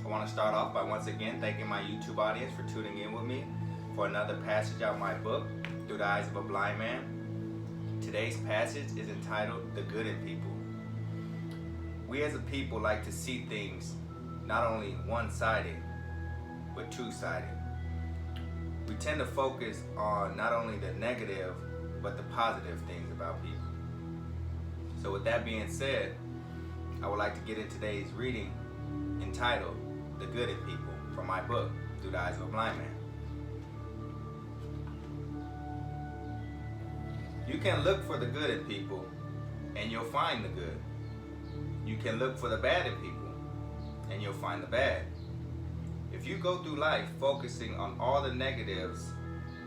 I want to start off by once again thanking my YouTube audience for tuning in with me for another passage out of my book, Through the Eyes of a Blind Man. Today's passage is entitled, The Good in People. We as a people like to see things not only one-sided, but two-sided. We tend to focus on not only the negative, but the positive things about people. So with that being said, I would like to get into today's reading entitled, The Good in People, from my book, Through the Eyes of a Blind Man. You can look for the good in people, and you'll find the good. You can look for the bad in people, and you'll find the bad. If you go through life focusing on all the negatives,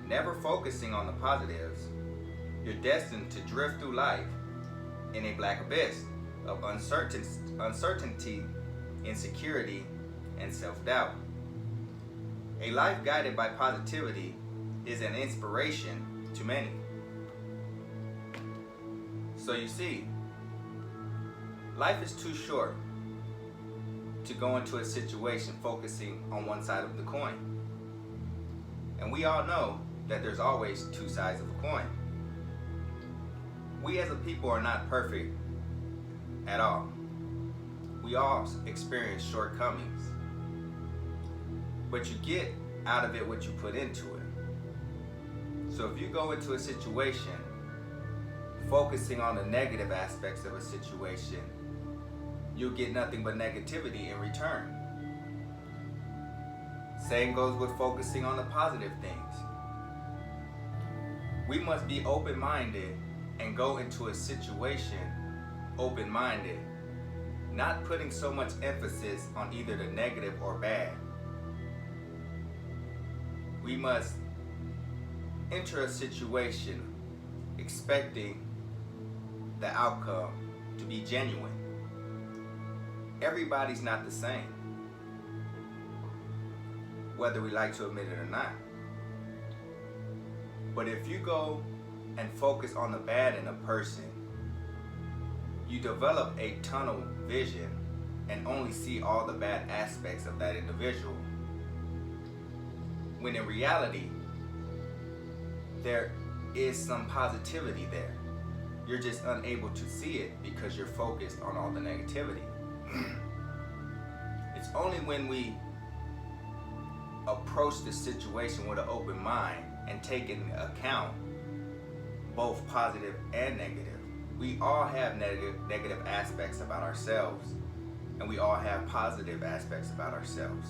never focusing on the positives, you're destined to drift through life in a black abyss of uncertainty, insecurity, and self-doubt. A life guided by positivity is an inspiration to many. So you see, life is too short to go into a situation focusing on one side of the coin. And we all know that there's always two sides of a coin. We as a people are not perfect at all. We all experience shortcomings. But you get out of it what you put into it. So if you go into a situation focusing on the negative aspects of a situation, you'll get nothing but negativity in return. Same goes with focusing on the positive things. We must be open-minded and go into a situation open-minded, not putting so much emphasis on either the negative or bad. We must enter a situation expecting the outcome to be genuine. Everybody's not the same, whether we like to admit it or not. But if you go and focus on the bad in a person, you develop a tunnel vision and only see all the bad aspects of that individual. When in reality, there is some positivity there. You're just unable to see it because you're focused on all the negativity. It's only when we approach the situation with an open mind and take into account both positive and negative. We all have negative aspects about ourselves, and we all have positive aspects about ourselves.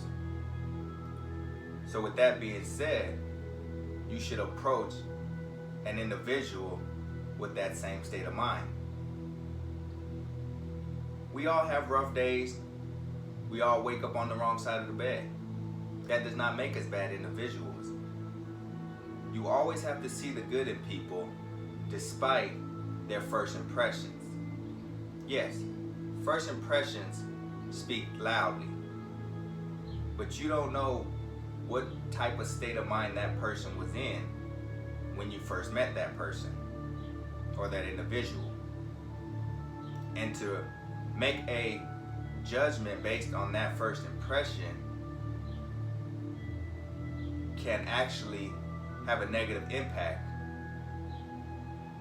So with that being said, you should approach an individual with that same state of mind. We all have rough days. We all wake up on the wrong side of the bed. That does not make us bad individuals. You always have to see the good in people despite their first impressions. Yes, first impressions speak loudly, but you don't know what type of state of mind that person was in when you first met that person or that individual. And to make a judgment based on that first impression can actually have a negative impact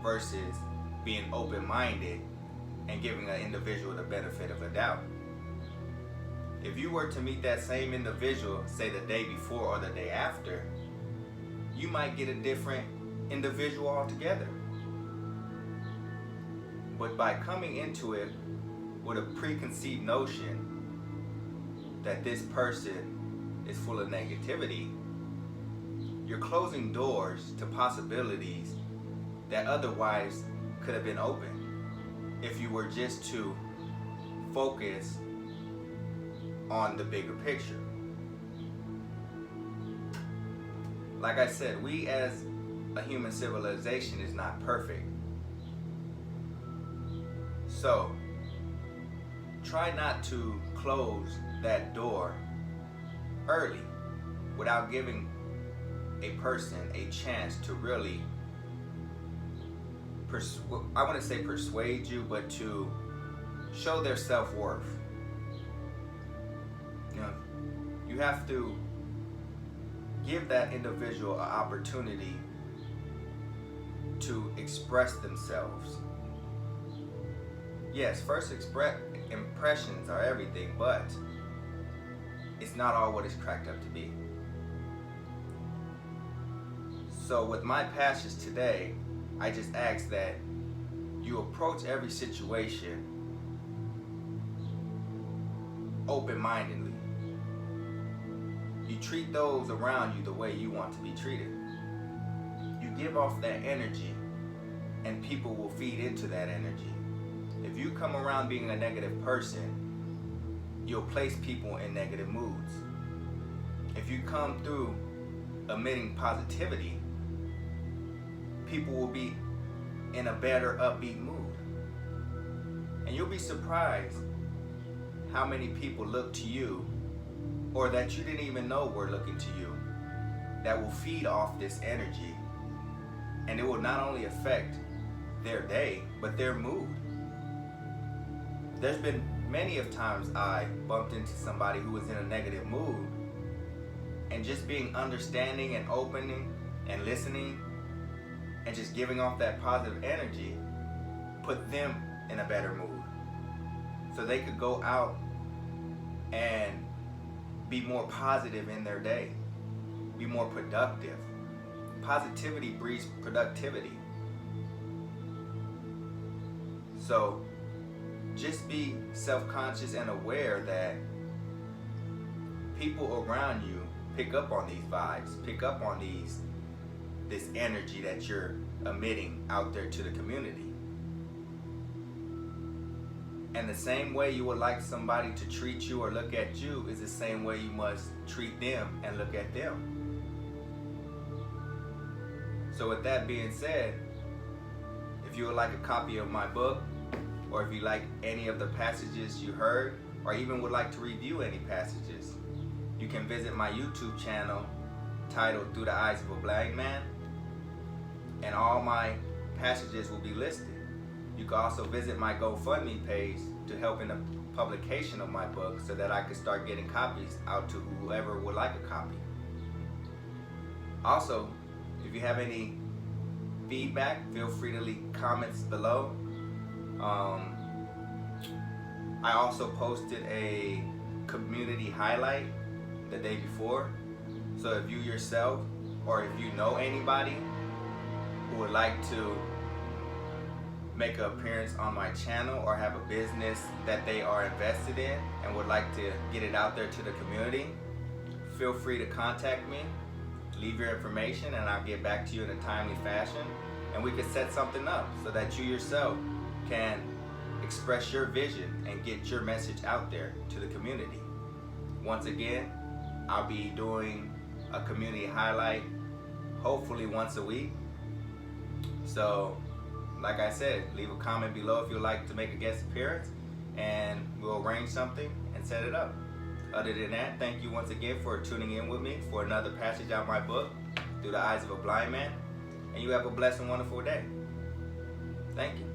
versus being open-minded and giving an individual the benefit of a doubt. If you were to meet that same individual, say the day before or the day after, you might get a different individual altogether. But by coming into it with a preconceived notion that this person is full of negativity, you're closing doors to possibilities that otherwise could have been open if you were just to focus on the bigger picture. Like I said, we as a human civilization is not perfect. So, try not to close that door early without giving a person a chance to really, I want to say persuade you, but to show their self-worth. You know, have to give that individual an opportunity to express themselves. Yes, first impressions are everything, but it's not all what it's cracked up to be. So with my passage today, I just ask that you approach every situation open-mindedly. You treat those around you the way you want to be treated. You give off that energy, and people will feed into that energy. If you come around being a negative person, you'll place people in negative moods. If you come through emitting positivity, people will be in a better upbeat mood. And you'll be surprised how many people look to you, or that you didn't even know were looking to you, that will feed off this energy. And it will not only affect their day, but their mood. There's been many of times I bumped into somebody who was in a negative mood, and just being understanding and opening and listening and just giving off that positive energy put them in a better mood, so they could go out and be more positive in their day, be more productive. Positivity breeds productivity. So just be self-conscious and aware that people around you pick up on these vibes, pick up on this energy that you're emitting out there to the community. And the same way you would like somebody to treat you or look at you is the same way you must treat them and look at them. So with that being said, if you would like a copy of my book, or if you like any of the passages you heard, or even would like to review any passages, you can visit my YouTube channel titled Through the Eyes of a Blind Man, and all my passages will be listed. You can also visit my GoFundMe page to help in the publication of my book, so that I can start getting copies out to whoever would like a copy. Also, if you have any feedback, feel free to leave comments below. I also posted a community highlight the day before. So if you yourself, or if you know anybody who would like to make an appearance on my channel, or have a business that they are invested in and would like to get it out there to the community, feel free to contact me. Leave your information and I'll get back to you in a timely fashion, and we can set something up so that you yourself can express your vision and get your message out there to the community. Once again, I'll be doing a community highlight hopefully once a week. So like I said, leave a comment below if you'd like to make a guest appearance, and we'll arrange something and set it up. Other than that, thank you once again for tuning in with me for another passage out of my book, Through the Eyes of a Blind Man. And you have a blessed and wonderful day. Thank you.